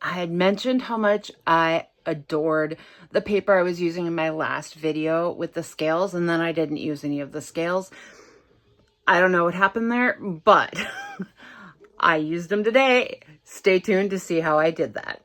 I had mentioned how much I adored the paper I was using in my last video with the scales, and then I didn't use any of the scales. I don't know what happened there, but I used them today. Stay tuned to see how I did that.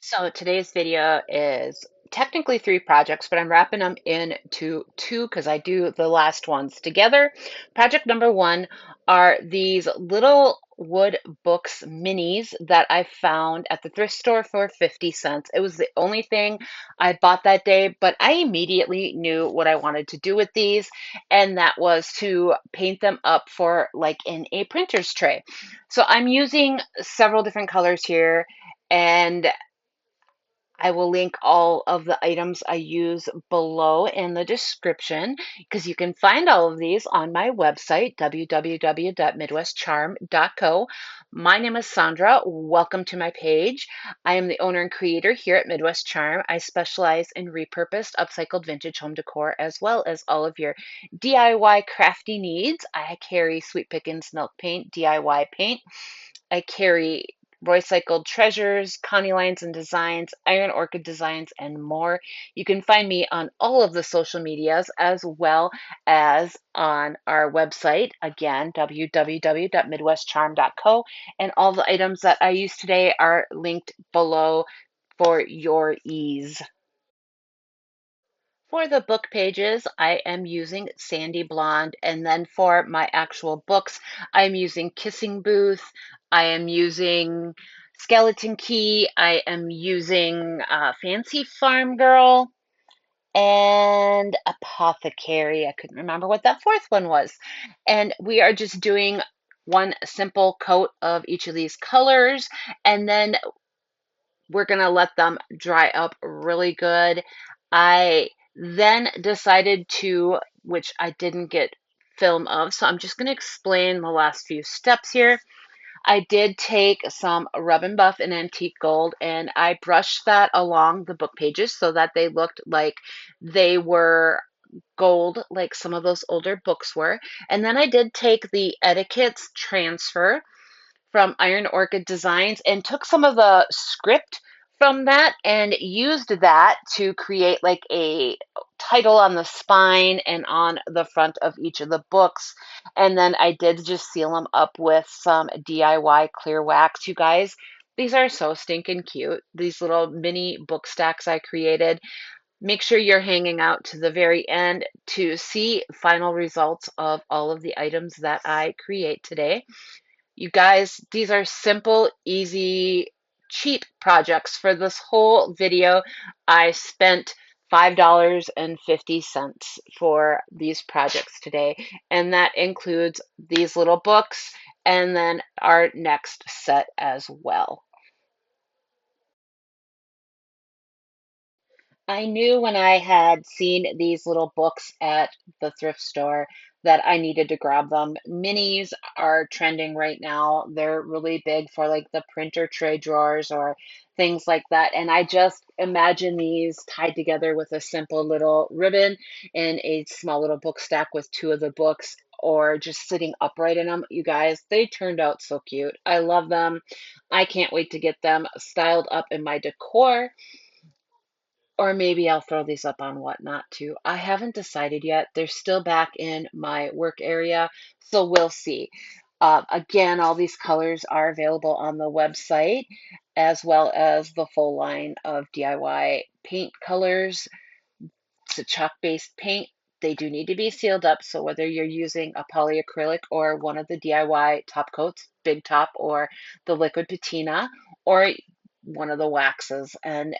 So today's video is technically 3 projects, but I'm wrapping them into 2 because I do the last ones together. Project number 1 are these little wood books minis that I found at the thrift store for 50 cents. It was the only thing I bought that day, but I immediately knew what I wanted to do with these, and that was to paint them up for like in a printer's tray. So I'm using several different colors here, and I will link all of the items I use below in the description because you can find all of these on my website, www.midwestcharm.co. My name is Sandra. Welcome to my page. I am the owner and creator here at Midwest Charm. I specialize in repurposed, upcycled vintage home decor as well as all of your DIY crafty needs. I carry Sweet Pickins Milk Paint, DIY paint. I carry Roycycled Treasures, Connie Lines and Designs, Iron Orchid Designs, and more. You can find me on all of the social medias as well as on our website, again, www.midwestcharm.co. And all the items that I use today are linked below for your ease. For the book pages, I am using Sandy Blonde, and then for my actual books, I'm using Kissing Booth, I am using Skeleton Key, I am using Fancy Farm Girl, and Apothecary. I couldn't remember what that fourth one was. And we are just doing one simple coat of each of these colors, and then we're going to let them dry up really good. I then decided to, which I didn't get film of, so I'm just going to explain the last few steps here. I did take some Rub and Buff in Antique Gold and I brushed that along the book pages so that they looked like they were gold, like some of those older books were. And then I did take the Etiquettes Transfer from Iron Orchid Designs and took some of the script from that and used that to create like a title on the spine and on the front of each of the books. And then I did just seal them up with some DIY clear wax. You guys, these are so stinking cute. These little mini book stacks I created. Make sure you're hanging out to the very end to see final results of all of the items that I create today. You guys, these are simple, easy, cheap projects. For this whole video, I spent $5.50 for these projects today, and that includes these little books and then our next set as well. I knew when I had seen these little books at the thrift store that I needed to grab them. Minis are trending right now. They're really big for like the printer tray drawers or things like that. And I just imagine these tied together with a simple little ribbon and a small little book stack with 2 of the books or just sitting upright in them. You guys, they turned out so cute. I love them. I can't wait to get them styled up in my decor. Or maybe I'll throw these up on Whatnot too. I haven't decided yet. They're still back in my work area, so we'll see. Again, all these colors are available on the website, as well as the full line of DIY paint colors. It's a chalk-based paint. They do need to be sealed up, so whether you're using a polyacrylic or one of the DIY top coats, Big Top or the liquid patina, or one of the waxes. And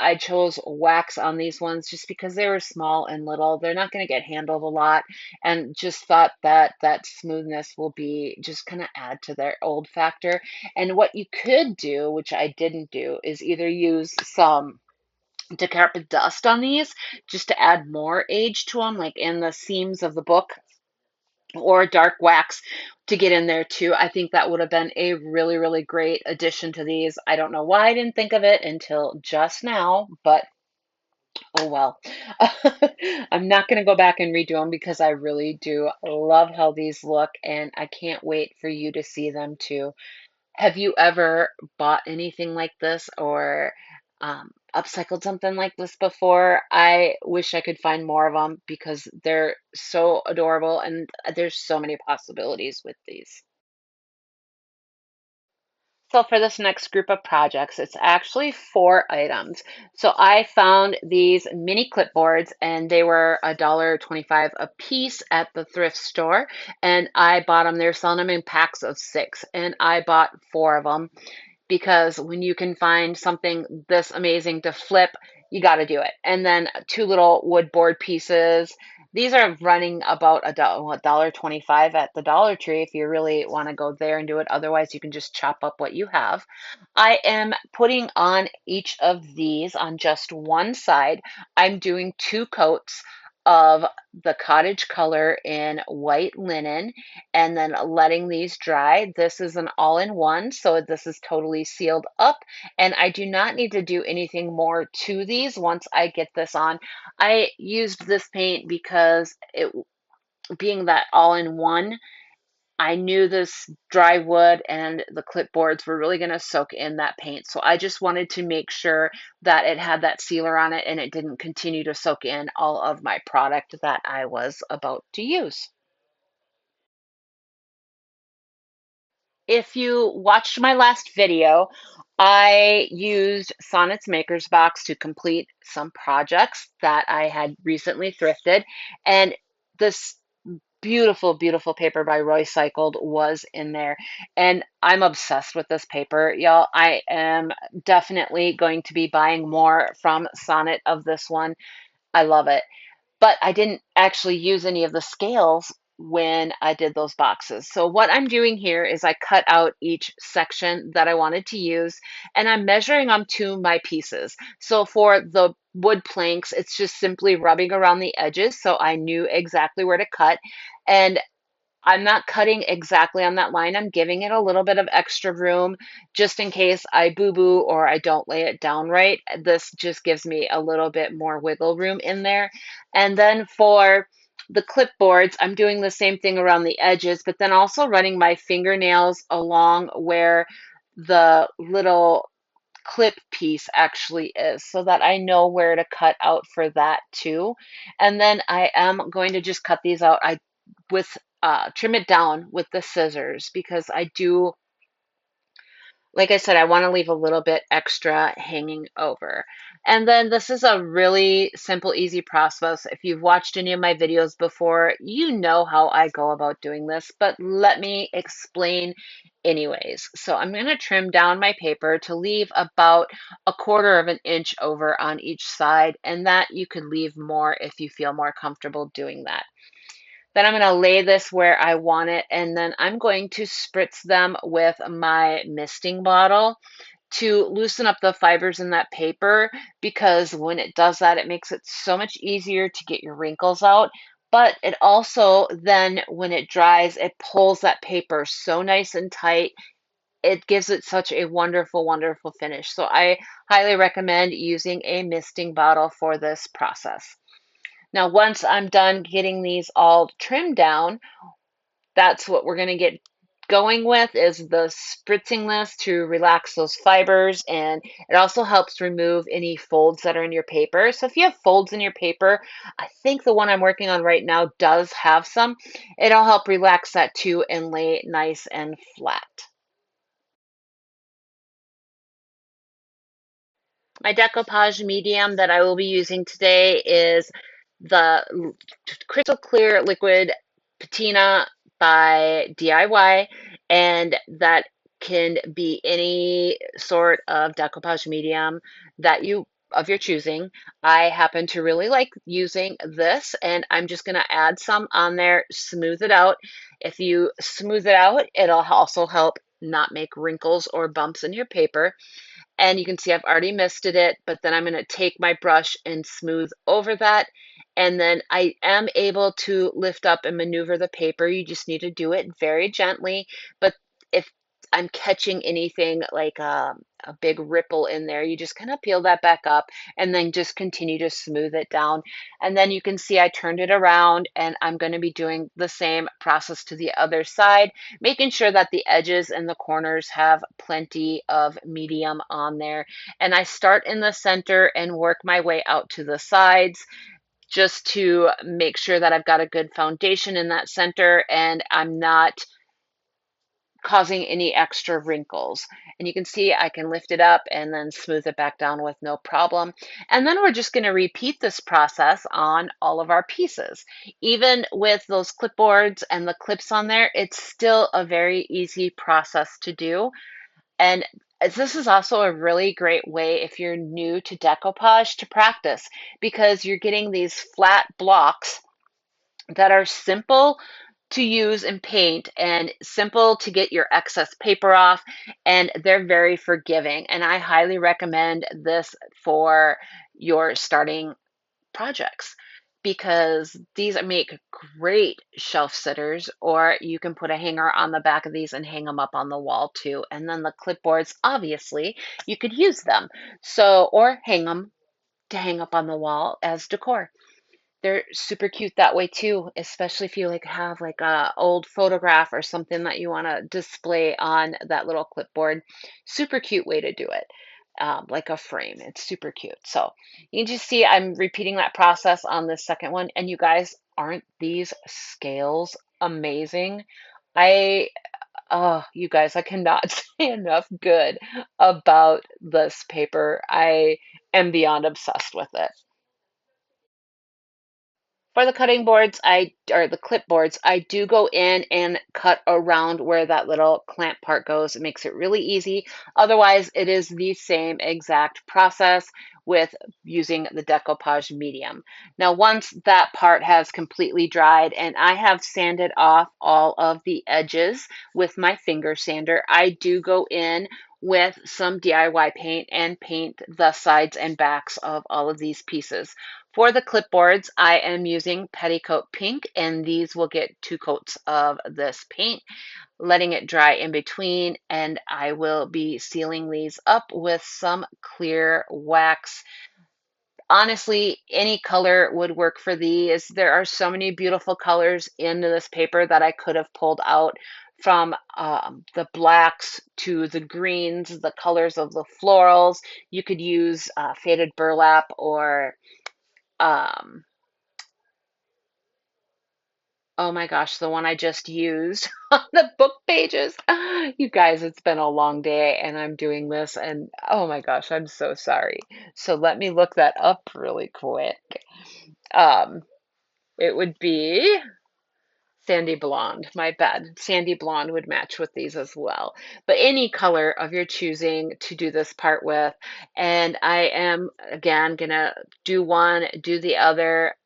I chose wax on these ones just because they were small and little. They're not going to get handled a lot, and just thought that that smoothness will be just kind of add to their old factor. And what you could do, which I didn't do, is either use some decrepit dust on these just to add more age to them, like in the seams of the book, or dark wax to get in there too. I think that would have been a really, really great addition to these. I don't know why I didn't think of it until just now, but oh well. I'm not going to go back and redo them because I really do love how these look and I can't wait for you to see them too. Have you ever bought anything like this or upcycled something like this before? I wish I could find more of them because they're so adorable and there's so many possibilities with these. So for this next group of projects, it's actually 4 items. So I found these mini clipboards and they were $1.25 a piece at the thrift store. And I bought them, they're selling them in packs of 6. And I bought 4 of them because when you can find something this amazing to flip, you got to do it. And then 2 little wood board pieces. These are running about $1.25 at the Dollar Tree if you really want to go there and do it. Otherwise, you can just chop up what you have. I am putting on each of these on just one side. I'm doing 2 coats of the cottage color in white linen and then letting these dry. This is an all-in-one, so this is totally sealed up, and I do not need to do anything more to these once I get this on. I used this paint because it being that all-in-one, I knew this dry wood and the clipboards were really going to soak in that paint. So I just wanted to make sure that it had that sealer on it and it didn't continue to soak in all of my product that I was about to use. If you watched my last video, I used Sonnet's Maker's Box to complete some projects that I had recently thrifted. And this beautiful, beautiful paper by Roycycled was in there. And I'm obsessed with this paper, y'all. I am definitely going to be buying more from Sonnet of this one. I love it, but I didn't actually use any of the scales when I did those boxes. So what I'm doing here is I cut out each section that I wanted to use and I'm measuring them to my pieces. So for the wood planks, it's just simply rubbing around the edges so I knew exactly where to cut. And I'm not cutting exactly on that line. I'm giving it a little bit of extra room just in case I boo-boo or I don't lay it down right. This just gives me a little bit more wiggle room in there. And then for the clipboards, I'm doing the same thing around the edges, but then also running my fingernails along where the little clip piece actually is so that I know where to cut out for that too. And then I am going to just cut these out. I with trim it down with the scissors because I do, like I said, I want to leave a little bit extra hanging over. And then this is a really simple, easy process. If you've watched any of my videos before, you know how I go about doing this, but let me explain anyways. So I'm going to trim down my paper to leave about 1/4 of an inch over on each side, and that you could leave more if you feel more comfortable doing that. Then I'm going to lay this where I want it, and then I'm going to spritz them with my misting bottle to loosen up the fibers in that paper because when it does that, it makes it so much easier to get your wrinkles out. But it also then, when it dries, it pulls that paper so nice and tight. It gives it such a wonderful, wonderful finish. So I highly recommend using a misting bottle for this process. Now, once I'm done getting these all trimmed down, that's what we're going to get going with is the spritzing this to relax those fibers, and it also helps remove any folds that are in your paper. So if you have folds in your paper, I think the one I'm working on right now does have some. It'll help relax that too and lay it nice and flat. My decoupage medium that I will be using today is the crystal clear liquid patina by DIY, and that can be any sort of decoupage medium that you of your choosing. I happen to really like using this, and I'm just going to add some on there, smooth it out. If you smooth it out, it'll also help not make wrinkles or bumps in your paper. And you can see I've already misted it, but then I'm going to take my brush and smooth over that. And then I am able to lift up and maneuver the paper. You just need to do it very gently. But if I'm catching anything like a big ripple in there, you just kind of peel that back up and then just continue to smooth it down. And then you can see I turned it around, and I'm going to be doing the same process to the other side, making sure that the edges and the corners have plenty of medium on there. And I start in the center and work my way out to the sides just to make sure that I've got a good foundation in that center and I'm not causing any extra wrinkles. And you can see I can lift it up and then smooth it back down with no problem. And then we're just going to repeat this process on all of our pieces. Even with those clipboards and the clips on there, it's still a very easy process to do. And this is also a really great way if you're new to decoupage to practice, because you're getting these flat blocks that are simple to use and paint and simple to get your excess paper off, and they're very forgiving. And I highly recommend this for your starting projects because these make great shelf sitters, or you can put a hanger on the back of these and hang them up on the wall too. And then the clipboards, obviously, you could use them. So, or hang them to hang up on the wall as decor. They're super cute that way too, especially if you like have like a old photograph or something that you want to display on that little clipboard. Super cute way to do it. Like a frame. It's super cute. So you can just see I'm repeating that process on this second one. And you guys, aren't these scales amazing? I, oh, you guys, I cannot say enough good about this paper. I am beyond obsessed with it. For the cutting boards, or the clipboards, I do go in and cut around where that little clamp part goes. It makes it really easy. Otherwise, it is the same exact process with using the decoupage medium. Now, once that part has completely dried and I have sanded off all of the edges with my finger sander, I do go in with some DIY paint and paint the sides and backs of all of these pieces. For the clipboards, I am using Petticoat Pink, and these will get 2 coats of this paint, letting it dry in between, and I will be sealing these up with some clear wax. Honestly, any color would work for these. There are so many beautiful colors in this paper that I could have pulled out, from the blacks to the greens, the colors of the florals. You could use faded burlap or um, oh my gosh, the one I just used on the book pages. You guys, it's been a long day and I'm doing this, and oh my gosh, I'm so sorry. So let me look that up really quick. Um, it would be sandy blonde. My bad. Sandy blonde would match with these as well. But any color of your choosing to do this part with. And I am again gonna do one, do the other.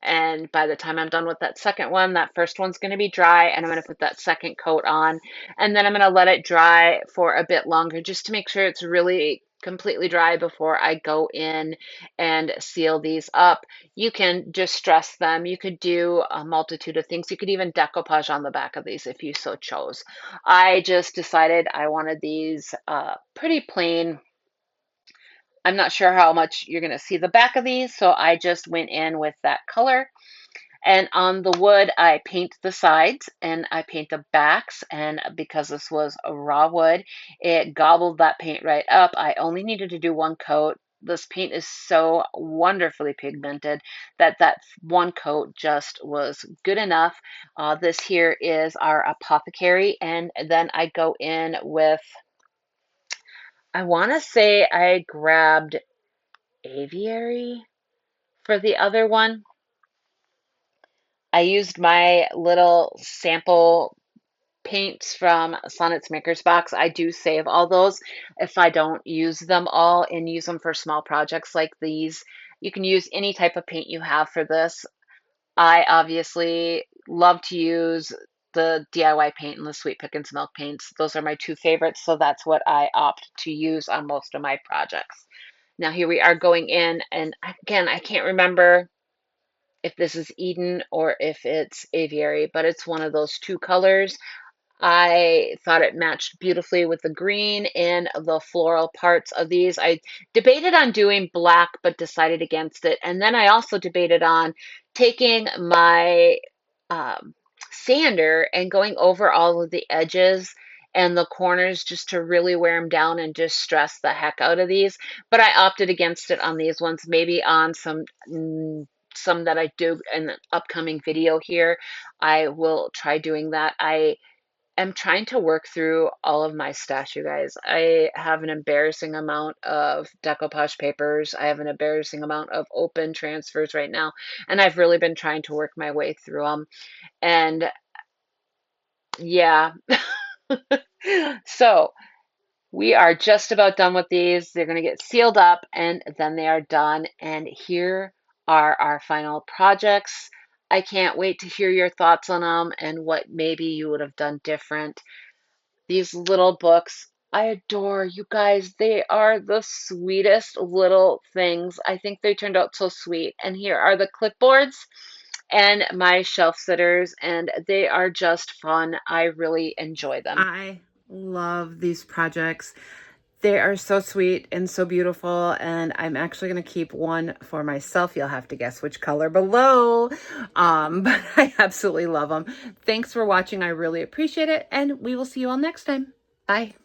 And by the time I'm done with that second one, that first one's going to be dry, and I'm going to put that second coat on. And then I'm going to let it dry for a bit longer just to make sure it's really completely dry before I go in and seal these up. You can just stress them. You could do a multitude of things. You could even decoupage on the back of these if you so chose. I just decided I wanted these pretty plain. I'm not sure how much you're going to see the back of these, so I just went in with that color. And on the wood, I paint the sides and I paint the backs. And because this was a raw wood, it gobbled that paint right up. I only needed to do 1 coat. This paint is so wonderfully pigmented that that 1 coat just was good enough. This here is our apothecary. And then I go in with, I want to say I grabbed aviary for the other one. I used my little sample paints from Sonnet's Maker's Box. I do save all those if I don't use them all and use them for small projects like these. You can use any type of paint you have for this. I obviously love to use the DIY paint and the Sweet Pickins Milk paints. Those are my 2 favorites, so that's what I opt to use on most of my projects. Now here we are going in, and again, I can't remember if this is Eden or if it's Aviary, but it's one of those 2 colors. I thought it matched beautifully with the green and the floral parts of these. I debated on doing black, but decided against it. And then I also debated on taking my um, sander and going over all of the edges and the corners just to really wear them down and just stress the heck out of these. But I opted against it on these ones, maybe on some that I do in the upcoming video here. I will try doing that. I'm trying to work through all of my stash, you guys. I have an embarrassing amount of decoupage papers. I have an embarrassing amount of open transfers right now, and I've really been trying to work my way through them. And yeah, so we are just about done with these. They're going to get sealed up, and then they are done. And here are our final projects. I can't wait to hear your thoughts on them and what maybe you would have done different. These little books, I adore you guys. They are the sweetest little things. I think they turned out so sweet. And here are the clipboards and my shelf sitters, and they are just fun. I really enjoy them. I love these projects. They are so sweet and so beautiful, and I'm actually going to keep one for myself. You'll have to guess which color below, but I absolutely love them. Thanks for watching. I really appreciate it, and we will see you all next time. Bye.